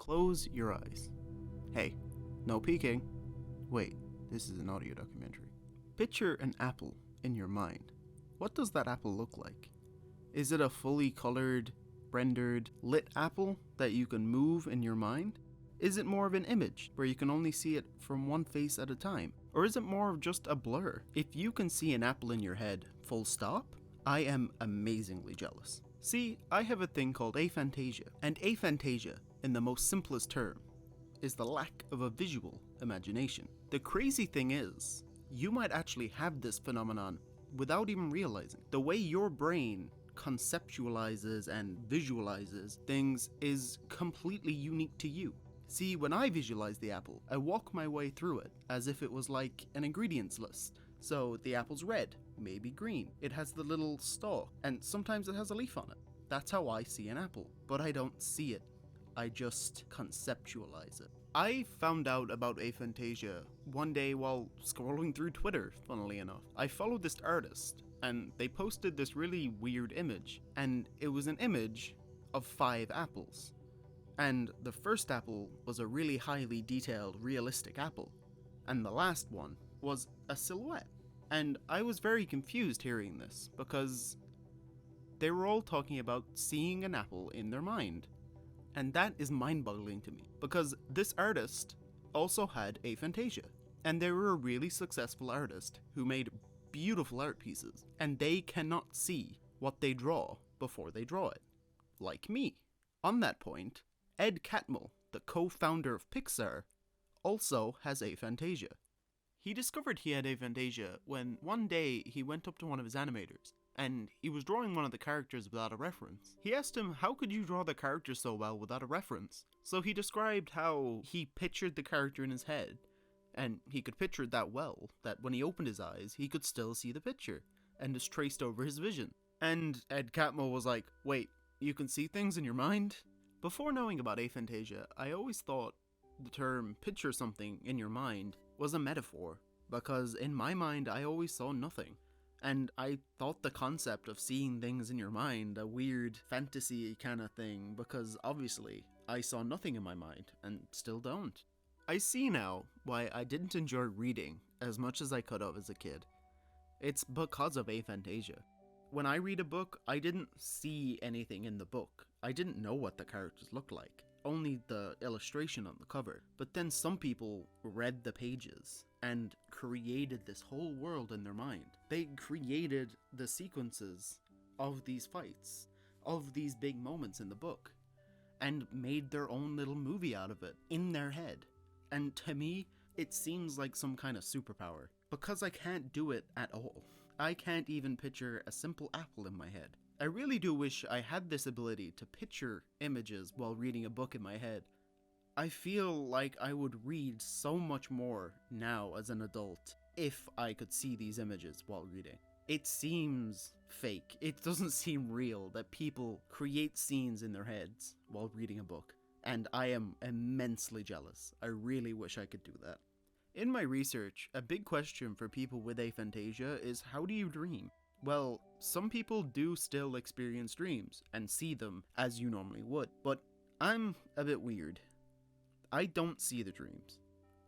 Close your eyes. Hey, no peeking. Wait, this is an audio documentary. Picture an apple in your mind. What does that apple look like? Is it a fully colored, rendered, lit apple that you can move in your mind? Is it more of an image where you can only see it from one face at a time? Or is it more of just a blur? If you can see an apple in your head, full stop, I am amazingly jealous. See, I have a thing called aphantasia, and aphantasia, in the most simplest term, is the lack of a visual imagination. The crazy thing is, you might actually have this phenomenon without even realizing. The way your brain conceptualizes and visualizes things is completely unique to you. See, when I visualize the apple, I walk my way through it as if it was like an ingredients list. So the apple's red, maybe green, it has the little stalk, and sometimes it has a leaf on it. That's how I see an apple, but I don't see it. I just conceptualize it. I found out about aphantasia one day while scrolling through Twitter, funnily enough. I followed this artist, and they posted this really weird image, and it was an image of 5 apples. And the first apple was a really highly detailed, realistic apple, and the last one was a silhouette. And I was very confused hearing this, because they were all talking about seeing an apple in their mind. And that is mind-boggling to me, because this artist also had aphantasia, and they were a really successful artist who made beautiful art pieces, and they cannot see what they draw before they draw it, like me. On that point, Ed Catmull, the co-founder of Pixar, also has aphantasia. He discovered he had aphantasia when one day he went up to one of his animators, and he was drawing one of the characters without a reference. He asked him, how could you draw the character so well without a reference? So he described how he pictured the character in his head, and he could picture it that well, that when he opened his eyes, he could still see the picture, and just traced over his vision. And Ed Catmull was like, wait, you can see things in your mind? Before knowing about aphantasia, I always thought the term picture something in your mind was a metaphor, because in my mind I always saw nothing. And I thought the concept of seeing things in your mind a weird fantasy kind of thing, because obviously I saw nothing in my mind, and still don't. I see now why I didn't enjoy reading as much as I could have as a kid. It's because of aphantasia. When I read a book, I didn't see anything in the book. I didn't know what the characters looked like, only the illustration on the cover. But then some people read the pages and created this whole world in their mind. They created the sequences of these fights, of these big moments in the book, and made their own little movie out of it in their head. And to me, it seems like some kind of superpower, because I can't do it at all. I can't even picture a simple apple in my head. I really do wish I had this ability to picture images while reading a book in my head. I feel like I would read so much more now as an adult if I could see these images while reading. It seems fake. It doesn't seem real that people create scenes in their heads while reading a book. And I am immensely jealous. I really wish I could do that. In my research, a big question for people with aphantasia is, how do you dream? Well, some people do still experience dreams and see them as you normally would, but I'm a bit weird. I don't see the dreams.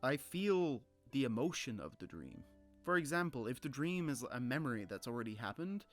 I feel the emotion of the dream. For example, if the dream is a memory that's already happened,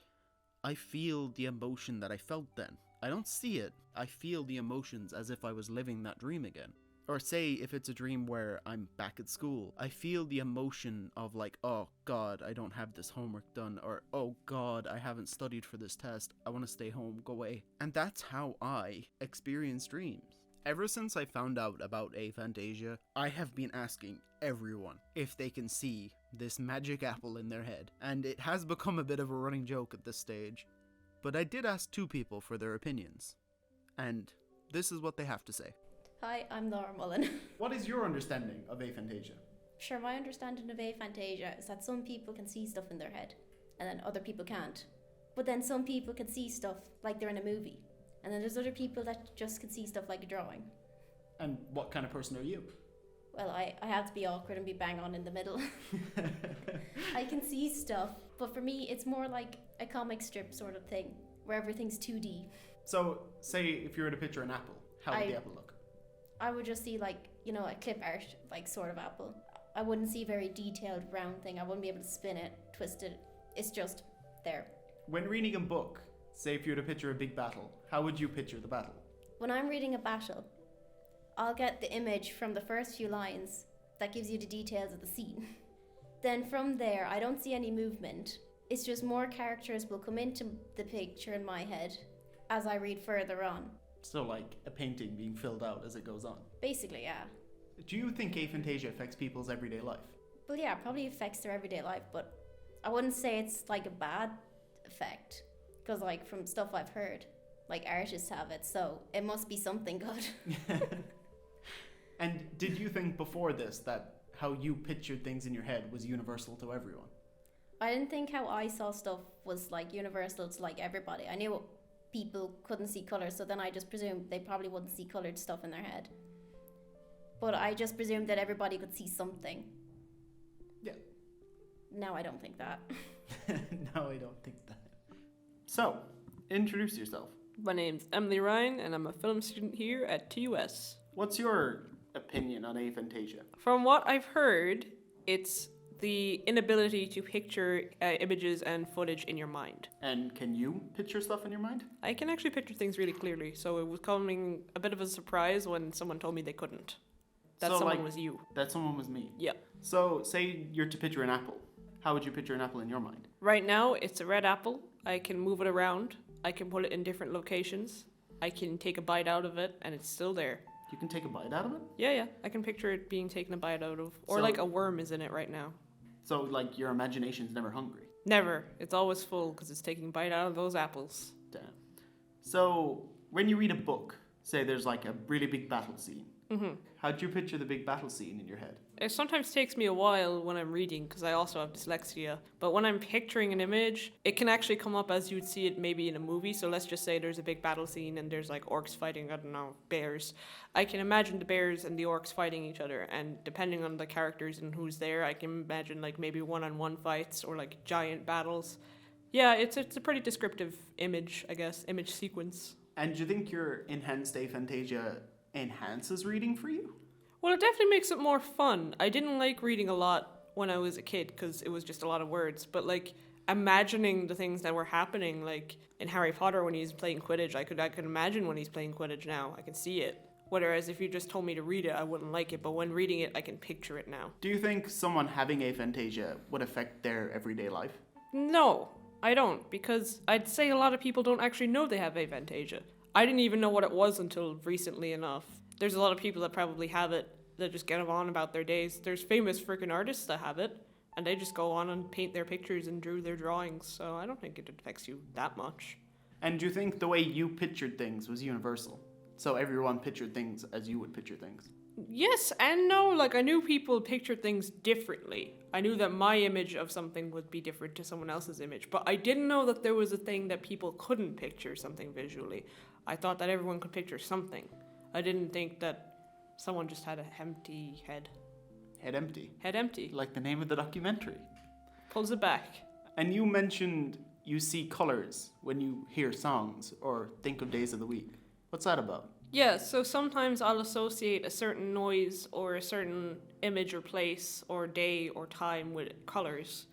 I feel the emotion that I felt then. I don't see it, I feel the emotions as if I was living that dream again. Or say if it's a dream where I'm back at school, I feel the emotion of like, oh god, I don't have this homework done, or oh god, I haven't studied for this test, I want to stay home, go away. And that's how I experience dreams. Ever since I found out about aphantasia, I have been asking everyone if they can see this magic apple in their head, and it has become a bit of a running joke at this stage. But I did ask 2 people for their opinions, and this is what they have to say. Hi, I'm Laura Mullen. What is your understanding of aphantasia? Sure, my understanding of aphantasia is that some people can see stuff in their head, and then other people can't. But then some people can see stuff like they're in a movie, and then there's other people that just can see stuff like a drawing. And what kind of person are you? Well, I have to be awkward and be bang on in the middle. I can see stuff, but for me it's more like a comic strip sort of thing, where everything's 2D. So, say if you were to picture an apple, how would the apple look? I would just see like, a clip art, like sort of apple. I wouldn't see a very detailed round thing. I wouldn't be able to spin it, twist it. It's just there. When reading a book, say if you were to picture a big battle, how would you picture the battle? When I'm reading a battle, I'll get the image from the first few lines that gives you the details of the scene. Then from there, I don't see any movement. It's just more characters will come into the picture in my head as I read further on. So like a painting being filled out as it goes on. Basically, yeah. Do you think aphantasia affects people's everyday life? Well, yeah, it probably affects their everyday life, but I wouldn't say it's like a bad effect. Because like from stuff I've heard, like artists have it, so it must be something good. And did you think before this that how you pictured things in your head was universal to everyone? I didn't think how I saw stuff was like universal to like everybody. I knew people couldn't see colours, so then I just presumed they probably wouldn't see coloured stuff in their head. But I just presumed that everybody could see something. Yeah. Now I don't think that. No, I don't think that. So, introduce yourself. My name's Emily Ryan, and I'm a film student here at TUS. What's your opinion on aphantasia? From what I've heard, it's the inability to picture images and footage in your mind. And can you picture stuff in your mind? I can actually picture things really clearly, so it was coming a bit of a surprise when someone told me they couldn't. That So, someone like- was you. That someone was me. Yeah. So, say you're to picture an apple. How would you picture an apple in your mind? Right now, it's a red apple. I can move it around. I can put it in different locations. I can take a bite out of it, and it's still there. You can take a bite out of it? Yeah. I can picture it being taken a bite out of. Or So- like a worm is in it right now. So, like, your imagination's never hungry. Never. It's always full because it's taking a bite out of those apples. Damn. So, when you read a book, say there's like a really big battle scene. Mm-hmm. How'd you picture the big battle scene in your head? It sometimes takes me a while when I'm reading because I also have dyslexia. But when I'm picturing an image, it can actually come up as you'd see it maybe in a movie. So let's just say there's a big battle scene and there's like orcs fighting, I don't know, bears. I can imagine the bears and the orcs fighting each other. And depending on the characters and who's there, I can imagine like maybe one-on-one fights or like giant battles. Yeah, it's a pretty descriptive image, I guess, image sequence. And do you think your enhanced aphantasia enhances reading for you? Well, it definitely makes it more fun. I didn't like reading a lot when I was a kid because it was just a lot of words. But like imagining the things that were happening, like in Harry Potter when he's playing Quidditch, I could imagine when he's playing Quidditch now. I can see it. Whereas if you just told me to read it, I wouldn't like it. But when reading it, I can picture it now. Do you think someone having aphantasia would affect their everyday life? No, I don't, because I'd say a lot of people don't actually know they have aphantasia. I didn't even know what it was until recently enough. There's a lot of people that probably have it that just get on about their days. There's famous freaking artists that have it, and they just go on and paint their pictures and drew their drawings, so I don't think it affects you that much. And do you think the way you pictured things was universal? So everyone pictured things as you would picture things? Yes and no, like I knew people pictured things differently. I knew that my image of something would be different to someone else's image, but I didn't know that there was a thing that people couldn't picture something visually. I thought that everyone could picture something. I didn't think that someone just had an empty head. Head empty. Head empty. Like the name of the documentary. Pulls it back. And you mentioned you see colours when you hear songs or think of days of the week. What's that about? Yeah, so sometimes I'll associate a certain noise or a certain image or place or day or time with colors.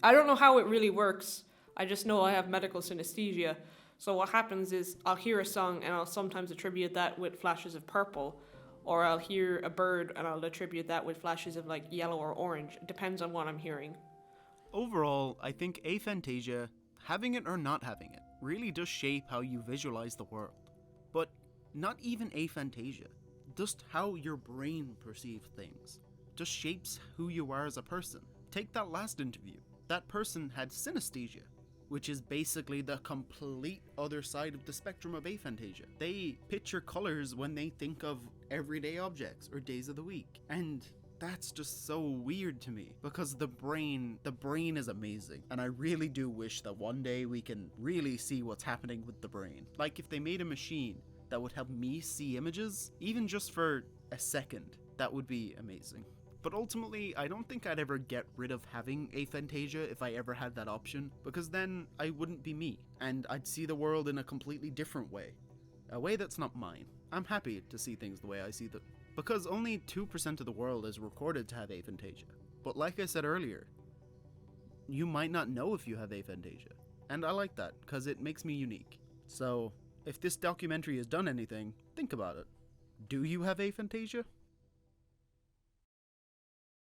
I don't know how it really works. I just know I have medical synesthesia. So what happens is I'll hear a song and I'll sometimes attribute that with flashes of purple, or I'll hear a bird and I'll attribute that with flashes of like yellow or orange. It depends on what I'm hearing. Overall, I think aphantasia, having it or not having it, really does shape how you visualize the world. But not even aphantasia, just how your brain perceives things, just shapes who you are as a person. Take that last interview. That person had synesthesia, which is basically the complete other side of the spectrum of aphantasia. They picture colors when they think of everyday objects or days of the week. And that's just so weird to me because the brain is amazing. And I really do wish that one day we can really see what's happening with the brain. Like if they made a machine that would help me see images, even just for a second, that would be amazing. But ultimately, I don't think I'd ever get rid of having aphantasia if I ever had that option, because then I wouldn't be me, and I'd see the world in a completely different way. A way that's not mine. I'm happy to see things the way I see them, because only 2% of the world is recorded to have aphantasia. But like I said earlier, you might not know if you have aphantasia, and I like that, because it makes me unique. So, if this documentary has done anything, think about it. Do you have aphantasia?